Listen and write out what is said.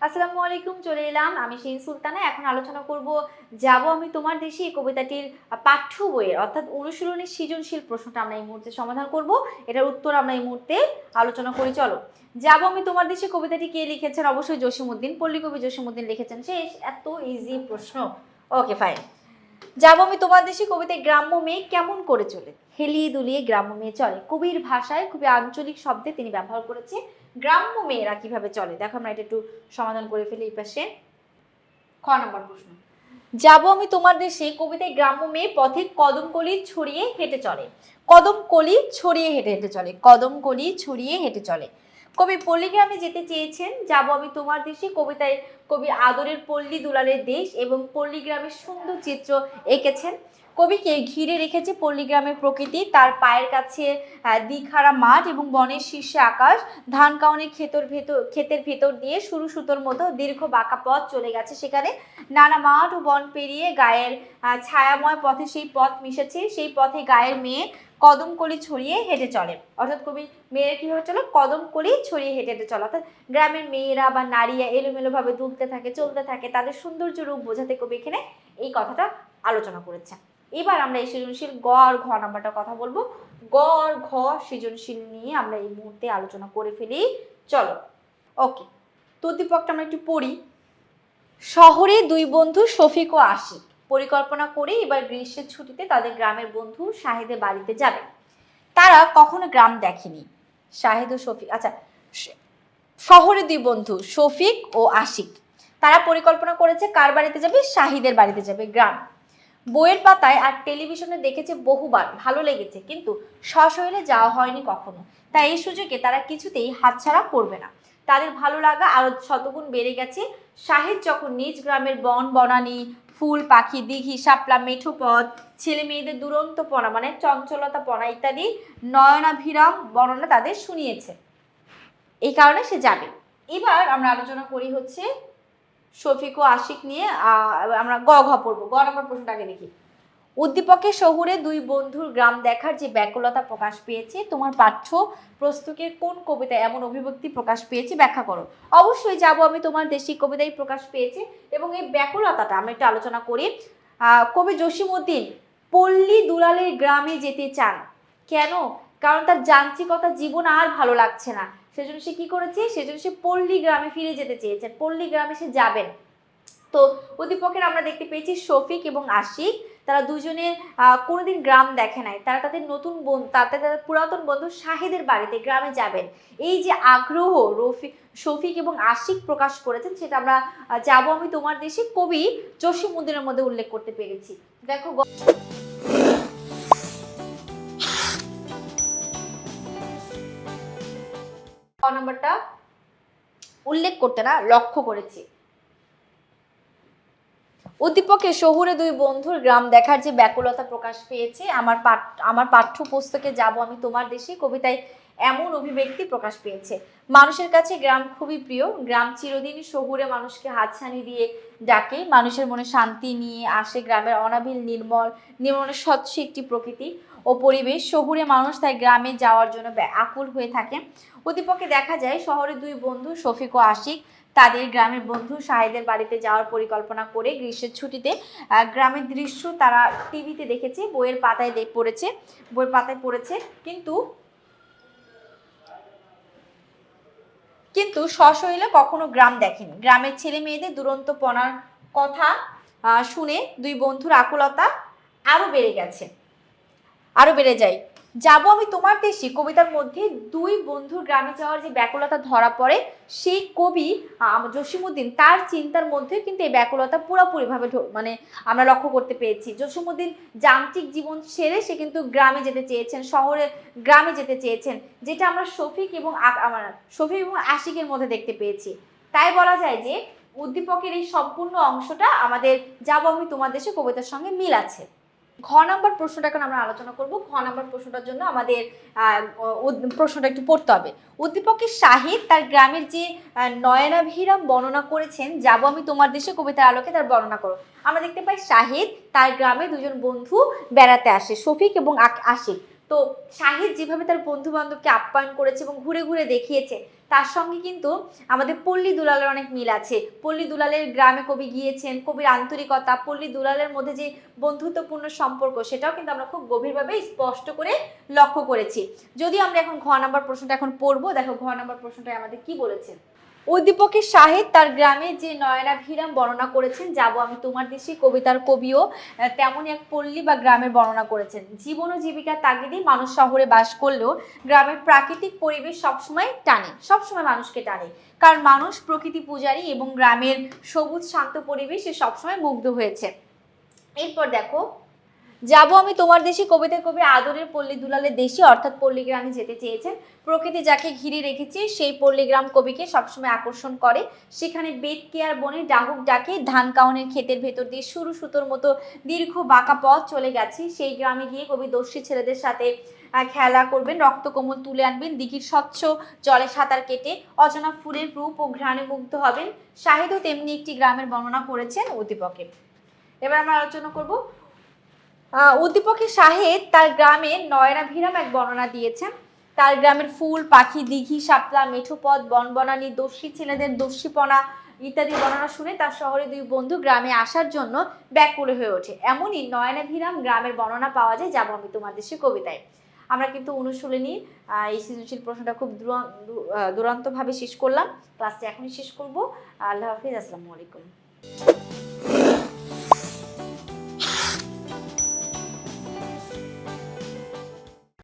আসসালামু আলাইকুম, চলে এলাম আমি সেই সুলতানা। এখন আলোচনা করব যাব আমি তোমার দেশে এই কবিতাটির পাঠ্য বইয়ের অর্থাৎ অনুশীলনী সৃজনশীল প্রশ্নটা আমরা এই মুহূর্তে সমাধান করব। এটার উত্তর আমরা এই মুহূর্তে আলোচনা করি। চলো, যাব আমি তোমার দেশে কবিতাটি কে লিখেছেন? অবশ্যই জসিমউদ্দিন, পল্লীকবি জসিমউদ্দিন লিখেছেন। শেষ, এত ইজি প্রশ্ন। Okay fine. যাব আমি তোমার দেশে কবিতায় গ্রাম্য মেয়ে কেমন করে চলে, হেলিয়ে দুলিয়ে গ্রাম্য মেয়ে চলে। কবির ভাষায় খুবই আঞ্চলিক শব্দে তিনি ব্যবহার করেছে গ্রাম্য মেয়েরা কিভাবে চলে। দেখো আমরা এটা একটু সমাধান করে ফেলি এই পাশে। খ নম্বর প্রশ্ন, যাব আমি তোমার দেশে কবিতায় গ্রাম্য মেয়ে পথে কদম কলি ছড়িয়ে হেঁটে চলে। কদম কলি ছড়িয়ে হেঁটে হেঁটে চলে, কদম কলি ছড়িয়ে হেঁটে চলে। কবি পল্লীগ্রামে যেতে চেয়েছেন। যাব আমি তোমার দেশে কবিতায় কবি আদরের পল্লী দুলালের দেশ এবং পল্লীগ্রামের সুন্দর চিত্র এঁকেছেন। কবিকে ঘিরে রেখেছে পল্লীগ্রামের প্রকৃতি, তার পায়ের কাছে দিঘারা মাঠ এবং বনের শীর্ষে আকাশ। ধান কাউনের ক্ষেতের ভেতর দিয়ে সরু সুতোর মতো দীর্ঘ বাঁকা পথ চলে গেছে। সেখানে নানা মাঠ ও বন পেরিয়ে গায়ের ছায়াময় পথে সেই পথ মিশেছে। সেই পথে গায়ের মেয়ে কদম কলি ছড়িয়ে হেঁটে চলে। অর্থাৎ কবি মেয়েরা কিভাবে চলে? কদম কলি ছড়িয়ে হেঁটে হেঁটে চলে। অর্থাৎ গ্রামের মেয়েরা বা নারীরা এলোমেলো ভাবে দুলতে থাকে, চলতে থাকে, তাদের সৌন্দর্য রূপ বোঝাতে কবি এখানে এই কথাটা আলোচনা করেছে। এবার আমরা এই সৃজনশীল গ আর ঘ নাম্বারটা কথা বলবো। গ আর ঘ সৃজনশীল নিয়ে আমরা এই মুহূর্তে আলোচনা করে ফেলি। চলো, ওকে। তো উদ্দীপকটা আমরা একটু পড়ি। শহরে দুই বন্ধু শফিক ও আশিক পরিকল্পনা করে এবার গ্রীষ্মের ছুটিতে তাদের গ্রামের বন্ধু শাহেদের বাড়িতে যাবে। তারা কখনো গ্রাম দেখেনি। শাহেদ ও শফিক, আচ্ছা, শহরে দুই বন্ধু শফিক ও আশিক তারা পরিকল্পনা করেছে কার বাড়িতে যাবে? শাহিদের বাড়িতে যাবে, গ্রাম। বইয়ের পাতায় আর টেলিভিশনে দেখেছে বহুবার, ভালো লেগেছে, কিন্তু সশরীরে যাওয়া হয়নি কখনো। তাই এই সুযোগে তারা কিছুতেই হাতছাড়া করবে না। তাদের ভালো লাগা আরো শতগুণ বেড়ে গেছে। শাহিদ যখন নিজ গ্রামের বন বনানী, ফুল পাখি, দিঘি, শাপলা, মেঠো পথ, ছেলে মেয়েদের দুরন্তপনা মানে চঞ্চলতাপনা ইত্যাদি নয়নাভিরাম বর্ণনা তাদের শুনিয়েছে, এই কারণে সে যাবে। এবার আমরা আলোচনা করি হচ্ছে শফিক ও আশিক নিয়ে। আমরা গ ঘ পড়বো। গ নম্বর প্রশ্নটাকে দেখি। উদ্দীপকের শহুরে দুই বন্ধুর গ্রাম দেখার যে ব্যাকুলতা প্রকাশ পেয়েছে, তোমার পাঠ্য প্রস্তুতের কোন কবিতায় এমন অভিব্যক্তি প্রকাশ পেয়েছে ব্যাখ্যা করো। অবশ্যই যাব আমি তোমার দেশি কবিতায় প্রকাশ পেয়েছে এবং এই ব্যাকুলতাটা আমরা একটু আলোচনা করি। কবি জসিমউদ্দিন পল্লী দুলালের গ্রামে যেতে চান। কেন? কারণ তার যান্ত্রিকতা জীবন আর ভালো লাগছে না। সেজন্য সে কি করেছে? সেজন্য সে পল্লী গ্রামে ফিরে যেতে চেয়েছেন, পল্লী গ্রামে সে যাবেন। তো উদ্দীপকের আমরা দেখতে পেয়েছি শফিক এবং আশিক, তারা দুজনে কোনোদিন গ্রাম দেখে নাই। তারা তাদের নতুন বন্ধু, তাদের পুরাতন বন্ধু শাহিদের বাড়িতে গ্রামে যাবেন। এই যে আগ্রহ শফিক এবং আশিক প্রকাশ করেছেন, সেটা আমরা যাব আমি তোমার দেশে কবি জসিমউদ্দিনের মধ্যে উল্লেখ করতে পেরেছি। দেখো নাম্বারটা উল্লেখ করতে না লক্ষ্য করেছি। উদ্দীপকে শহুরে দুই বন্ধুর গ্রাম দেখার যে ব্যাকুলতা প্রকাশ পেয়েছে, আমার পাঠ্যপুস্তকে যাব আমি তোমার দেশে কবিতায় এমন অভিব্যক্তি প্রকাশ পেয়েছে। মানুষের কাছে গ্রাম খুবই প্রিয়। গ্রাম চিরদিনই শহুরে মানুষকে হাতছানি দিয়ে ডাকে, মানুষের মনে শান্তি নিয়ে আসে। গ্রামের অনাবিল নির্মল স্বচ্ছ একটি প্রকৃতি ও পরিবেশ। শহুরে মানুষ তাই গ্রামে যাওয়ার জন্য আকুল হয়ে থাকে। উদ্দীপকে দেখা যায় শহরে দুই বন্ধু শফিক ও আশিক তাদের গ্রামের বন্ধু শাহেদের বাড়িতে যাওয়ার পরিকল্পনা করে গ্রীষ্মের ছুটিতে গ্রামের দৃশ্য তারা টিভিতে দেখেছে, বইয়ের পাতায় পড়েছে, কিন্তু সশরীরে কখনো গ্রাম দেখেনি। গ্রামের ছেলে মেয়েদের দুরন্তপনার কথা শুনে দুই বন্ধুর আকুলতা আরো বেড়ে যায়। যাব আমি তোমার দেশে কবিতার মধ্যে দুই বন্ধুর গ্রামে যাওয়ার যে ব্যাকুলতা ধরা পড়ে, সেই কবি জসিমউদ্দিন তার চিন্তার মধ্যে কিন্তু এই ব্যাকুলতা পুরোপুরিভাবে মানে আমরা লক্ষ্য করতে পেরেছি। জসিমউদ্দিন যান্ত্রিক জীবন ছেড়ে সে কিন্তু গ্রামে যেতে চেয়েছেন, গ্রামে যেতে চেয়েছেন, যেটা আমরা শফিক এবং আশিকের মধ্যে দেখতে পেয়েছি। তাই বলা যায় যে উদ্দীপকের এই সম্পূর্ণ অংশটা আমাদের যাব আমি তোমার দেশে কবিতার সঙ্গে মিল আছে। ঘ নাম্বার প্রশ্নটা এখন আমরা আলোচনা করব। ঘ নাম্বার প্রশ্নটার জন্য আমাদের প্রশ্নটা একটু পড়তে হবে। উদ্দীপকের শাহিদ তার গ্রামের যে নয়নাভিরাম বর্ণনা করেছেন, যাব আমি তোমার দেশে কবিতার আলোকে তার বর্ণনা করো। আমরা দেখতে পাই শাহিদ তার গ্রামে দুজন বন্ধু বেড়াতে আসে, শফিক এবং আশিক। তো শাহিদ যেভাবে তার বন্ধু বান্ধবকে আপ্যায়ন করেছে এবং ঘুরে ঘুরে দেখিয়েছে, তার সঙ্গে কিন্তু আমাদের পল্লী দুলালের অনেক মিল আছে। পল্লী দুলালের গ্রামে কবি গিয়েছেন, কবির আন্তরিকতা, পল্লী দুলালের মধ্যে যে বন্ধুত্বপূর্ণ সম্পর্ক, সেটাও কিন্তু আমরা খুব গভীরভাবে স্পষ্ট করে লক্ষ্য করেছি। যদি আমরা এখন ঘ নাম্বার প্রশ্নটা এখন পড়বো, দেখো ঘ নাম্বার প্রশ্নটা আমাদের কি বলেছে। উদ্দীপকের শাহিদ তার গ্রামে যে নয়নাভিরাম বর্ণনা করেছেন, যাব আমি তোমার দেশে, কবিতার কবিও তেমনই এক পল্লী বা গ্রামের বর্ণনা করেছেন। জীবন ও জীবিকার তাগিদে মানুষ শহরে বাস করলেও গ্রামের প্রাকৃতিক পরিবেশ সবসময় টানে, সবসময় মানুষকে টানে, কারণ মানুষ প্রকৃতি পূজারী এবং গ্রামের সবুজ শান্ত পরিবেশে সবসময় মুগ্ধ হয়েছে। এরপর দেখো, যাব আমি তোমার দেশে কবিতার কবি আদরের পল্লী দুলালের দেশে অর্থাৎ পল্লীগ্রামে যেতে চেয়েছেন। প্রকৃতি যাকে ঘিরে রেখেছে সেই পল্লীগ্রাম কবিকে সবসময় আকর্ষণ করে। সেখানে বেতকে আর বনে ডাহুক ডাকে, ধান কাউনের ক্ষেতের ভেতর দিয়ে সরু সুতোর মতো দীর্ঘ বাঁকা পথ চলে গেছে। সেই গ্রামে গিয়ে কবি দস্যি ছেলেদের সাথে খেলা করবেন, রক্তকোমল তুলে আনবেন, দিঘির স্বচ্ছ জলে সাঁতার কেটে অজানা ফুলের রূপ ও ঘ্রাণে মুগ্ধ হবেন। শাহিদও তেমনি একটি গ্রামের বর্ণনা করেছেন উদ্দীপকে। এবার আমরা আলোচনা করব, উদ্দীপকের শাহিদ তার গ্রামে নয়নাভিরাম এক বর্ণনা দিয়েছেন। তার গ্রামের ফুল, পাখি, দিঘি, শাপলা, মেঠো পথ, বনবনানী, দস্যি ছেলেদের দস্যিপনা ইত্যাদি বর্ণনা শুনে তার শহরে দুই বন্ধু গ্রামে আসার জন্য ব্যাকুল হয়ে ওঠে। এমনই নয়নাভিরাম গ্রামের বর্ণনা পাওয়া যায় যাব আমি তোমার দেশে কবিতায়। আমরা কিন্তু অনুশীলনী এই সৃজনশীল প্রশ্নটা খুব দুরন্তভাবে শেষ করলাম। ক্লাসটা এখনই শেষ করব। আল্লাহ হাফিজ, আসসালামু আলাইকুম।